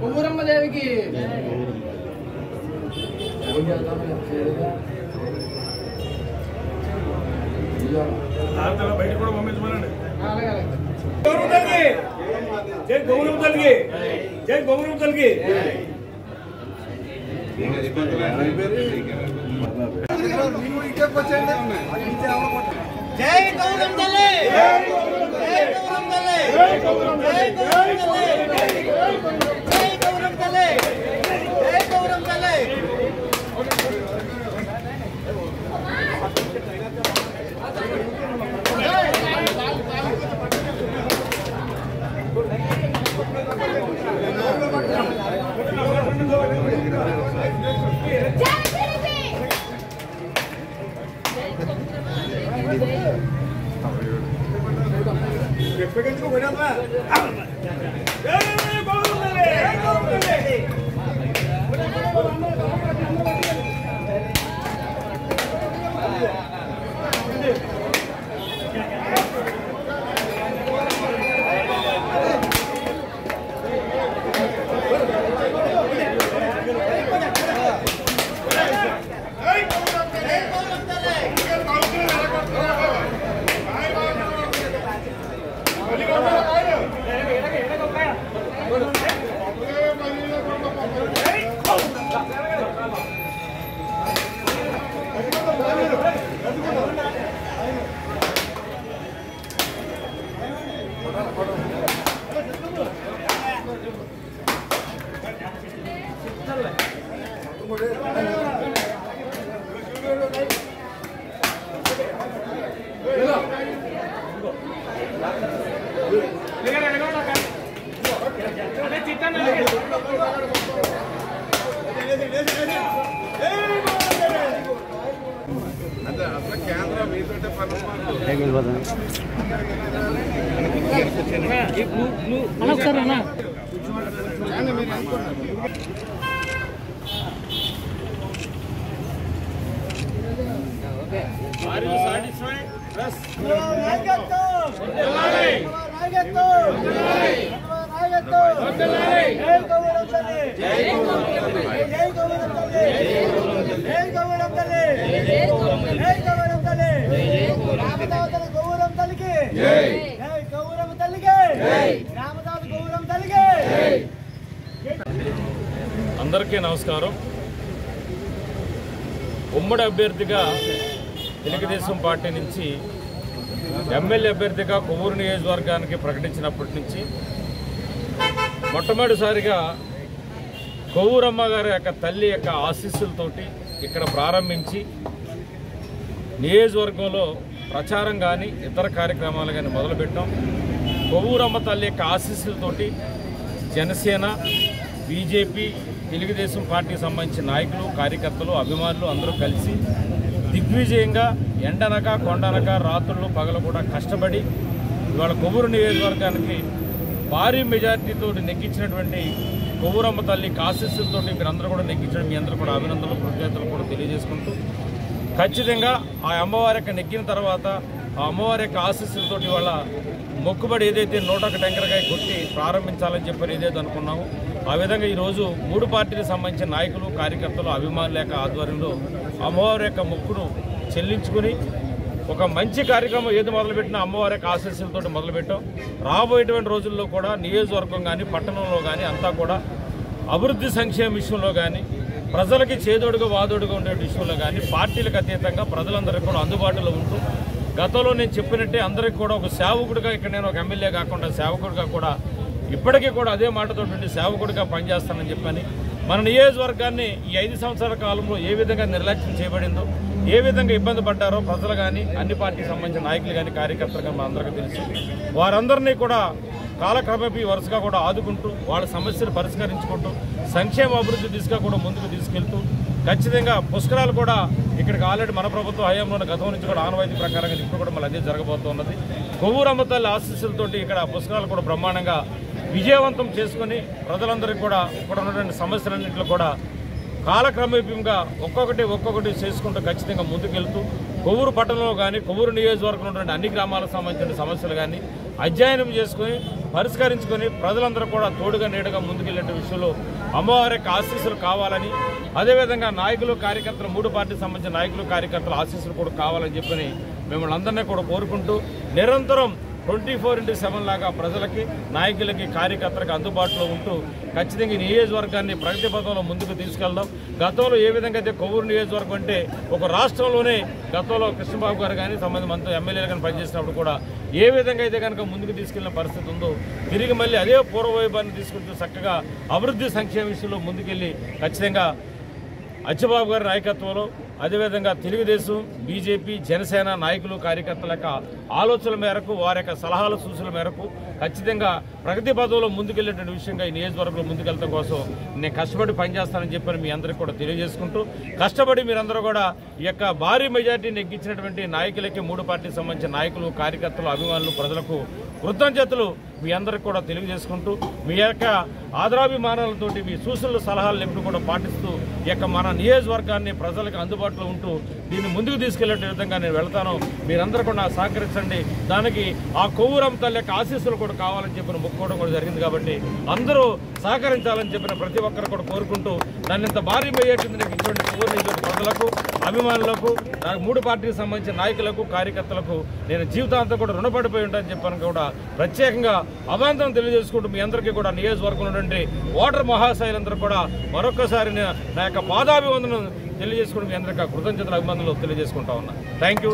కొవ్వూరమ్మ దేవికి బయట కూడా పంపించమనండి. జై గౌరవం తల్లికి, జై గౌరవం తల్లికి. జై గౌరవం తల్లి, జై గౌరవం తల్లి, జై గౌరవం తల్లి, జై గౌరవం తల్లి, జై గౌరవం తల్లి. అందరికీ నమస్కారం. ఉమ్మడి అభ్యర్థిగా తెలుగుదేశం పార్టీ నుంచి ఎమ్మెల్యే అభ్యర్థిగా కొవ్వూరు నియోజకవర్గానికి ప్రకటించినప్పటి నుంచి మొట్టమొదటిసారిగా కొవ్వూరమ్మ గారి యొక్క తల్లి యొక్క ఆశీస్సులతోటి ఇక్కడ ప్రారంభించి నియోజకవర్గంలో ప్రచారం కానీ ఇతర కార్యక్రమాలు కానీ మొదలుపెట్టాం. కొవ్వూరమ్మ తల్లి యొక్క ఆశీస్సులతోటి జనసేన, బీజేపీ, తెలుగుదేశం పార్టీకి సంబంధించిన నాయకులు, కార్యకర్తలు, అభిమానులు అందరూ కలిసి దిగ్విజయంగా ఎండనక కొండనక రాత్రులు పగలు కూడా కష్టపడి ఇవాళ కొవ్వూరు నియోజకవర్గానికి భారీ మెజార్టీతో నెగ్గించినటువంటి కొవ్వూరమ్మ తల్లి ఆశీస్సులతో మీరందరూ కూడా నెగ్గించడం మీ అందరూ కూడా అభినందనలు, కృతజ్ఞతలు కూడా తెలియజేసుకుంటూ ఖచ్చితంగా ఆ అమ్మవారి యొక్క నెగ్గిన తర్వాత ఆ అమ్మవారి యొక్క ఆశీస్సులతోటి ఇవాళ మొక్కుబడి ఏదైతే 101 టెంకరకాయ కొట్టి ప్రారంభించాలని చెప్పి ఏదైతే అనుకున్నామో ఆ విధంగా ఈరోజు 3 పార్టీలకు సంబంధించిన నాయకులు, కార్యకర్తలు, అభిమానుల యొక్క ఆధ్వర్యంలో అమ్మవారి యొక్క మొక్కును చెల్లించుకుని ఒక మంచి కార్యక్రమం ఏది మొదలుపెట్టినా అమ్మవారి యొక్క ఆశీస్సులతో మొదలుపెట్టాం. రాబోయేటువంటి రోజుల్లో కూడా నియోజకవర్గం కానీ పట్టణంలో కానీ అంతా కూడా అభివృద్ధి సంక్షేమ విషయంలో కానీ ప్రజలకి చేదోడుగా వాదోడుగా ఉండే విషయంలో కానీ పార్టీలకు అతీతంగా ప్రజలందరికీ కూడా అందుబాటులో ఉంటూ గతంలో నేను చెప్పినట్టే అందరికీ కూడా ఒక సేవకుడిగా ఇక్కడ నేను ఒక ఎమ్మెల్యే కాకుండా సేవకుడిగా కూడా ఇప్పటికీ కూడా అదే మాటతో సేవకుడిగా పనిచేస్తానని చెప్పని మన నియోజకవర్గాన్ని ఈ 5 సంవత్సరాల కాలంలో ఏ విధంగా నిర్లక్ష్యం చేయబడిందో, ఏ విధంగా ఇబ్బంది పడ్డారో ప్రజలు కానీ అన్ని పార్టీకి సంబంధించిన నాయకులు కానీ కార్యకర్తలు కానీ అందరికీ తెలుసు. వారందరినీ కూడా కాలక్రమేపీ వరుసగా కూడా ఆదుకుంటూ వాళ్ళ సమస్యలు పరిష్కరించుకుంటూ సంక్షేమ అభివృద్ధి దిశగా కూడా ముందుకు తీసుకెళ్తూ ఖచ్చితంగా పుష్కరాలు కూడా ఇక్కడికి ఆల్రెడీ మన ప్రభుత్వ హయాంలో గతం నుంచి కూడా ఆనవాయితీ ప్రకారంగా ఇప్పుడు కూడా మళ్ళీ అదే జరగబోతున్నది. కొవ్వూరమ్మ తల్లి ఆశీస్సులతోటి ఇక్కడ పుష్కరాలు కూడా బ్రహ్మాండంగా విజయవంతం చేసుకుని ప్రజలందరికీ కూడా ఇక్కడ ఉన్నటువంటి సమస్యలన్నింటిలో కూడా కాలక్రమేపంగా ఒక్కొక్కటి చేసుకుంటూ ఖచ్చితంగా ముందుకెళ్తూ కొవ్వూరు పట్టణంలో కానీ కొవ్వూరు నియోజకవర్గంలో ఉన్నటువంటి అన్ని గ్రామాలకు సంబంధించిన సమస్యలు కానీ అధ్యయనం చేసుకుని పరిష్కరించుకొని ప్రజలందరూ కూడా తోడుగా నీడగా ముందుకెళ్లే విషయంలో అమ్మవారి యొక్క ఆశీస్సులు కావాలని, అదేవిధంగా నాయకులు కార్యకర్తలు 3 పార్టీకి సంబంధించిన నాయకులు కార్యకర్తల ఆశీస్సులు కూడా కావాలని చెప్పని మిమ్మల్ని అందరినీ కూడా కోరుకుంటూ నిరంతరం 24/7 లాగా ప్రజలకి, నాయకులకి, కార్యకర్తలకు అందుబాటులో ఉంటూ ఖచ్చితంగా ఈ నియోజకవర్గాన్ని ప్రగతి పథంలో ముందుకు తీసుకెళ్దాం. గతంలో ఏ విధంగా అయితే కొవ్వూరు నియోజకవర్గం అంటే ఒక రాష్ట్రంలోనే గతంలో కృష్ణబాబు గారు కానీ సంబంధించిన మంత్రి ఎమ్మెల్యేలు కానీ పనిచేసినప్పుడు కూడా ఏ విధంగా అయితే కనుక ముందుకు తీసుకెళ్లిన పరిస్థితి ఉందో తిరిగి మళ్ళీ అదే పూర్వవైభవాన్ని తీసుకుంటూ చక్కగా అభివృద్ధి సంక్షేమ విషయంలో ముందుకెళ్ళి ఖచ్చితంగా అచ్చెబాబు గారి నాయకత్వంలో, అదేవిధంగా తెలుగుదేశం, బీజేపీ, జనసేన నాయకులు కార్యకర్తల యొక్క ఆలోచనల మేరకు, వారి యొక్క సలహాల సూచనల మేరకు ఖచ్చితంగా ప్రగతి పథంలో ముందుకెళ్లేటువంటి విషయంగా ఈ నియోజకవర్గంలో ముందుకెళ్లడం కోసం నేను కష్టపడి పనిచేస్తానని చెప్పని మీ అందరికీ కూడా తెలియజేసుకుంటూ, కష్టపడి మీరందరూ కూడా ఈ యొక్క భారీ మెజార్టీ నెగ్గించినటువంటి నాయకులకి, 3 పార్టీకి సంబంధించిన నాయకులు, కార్యకర్తలు, అభిమానులు, ప్రజలకు కృతజ్ఞతలు మీ అందరికి కూడా తెలియజేసుకుంటూ, మీ యొక్క ఆదరాభిమానాలతోటి మీ సూచనలు, సలహాలు ఎప్పుడు కూడా పాటిస్తూ ఈ యొక్క మన నియోజకవర్గాన్ని ప్రజలకు అందుబాటులో ఉంటూ దీన్ని ముందుకు తీసుకెళ్లే విధంగా నేను వెళ్తాను. మీరందరూ కూడా నాకు సహకరించండి. దానికి ఆ కొవ్వూరమ్మ తల్లి యొక్క ఆశీస్సులు కూడా కావాలని చెప్పిన మొక్కుకోవడం కూడా జరిగింది. కాబట్టి అందరూ సహకరించాలని చెప్పిన ప్రతి ఒక్కరు కూడా కోరుకుంటూ, నన్ను ఇంత భారీ మెజార్టీ ఇటువంటి కొవ్వూరు నియోజకవర్గ ప్రజలకు, అభిమానులకు, నాకు 3 పార్టీకి సంబంధించిన నాయకులకు, కార్యకర్తలకు నేను జీవితాంతం కూడా రుణపడిపోయి ఉంటానని చెప్పని కూడా ప్రత్యేకంగా అభినందనలు తెలియజేసుకుంటూ మీ అందరికీ కూడా నియోజకవర్గంలో నుండి ఓటర్ మహాశైలందరూ కూడా మరొకసారి నా యొక్క పాదాభివందనం తెలియజేసుకుంటూ మీ అందరికీ కృతజ్ఞతలు, అభినందనలు తెలియజేసుకుంటా ఉన్నా. Thank you.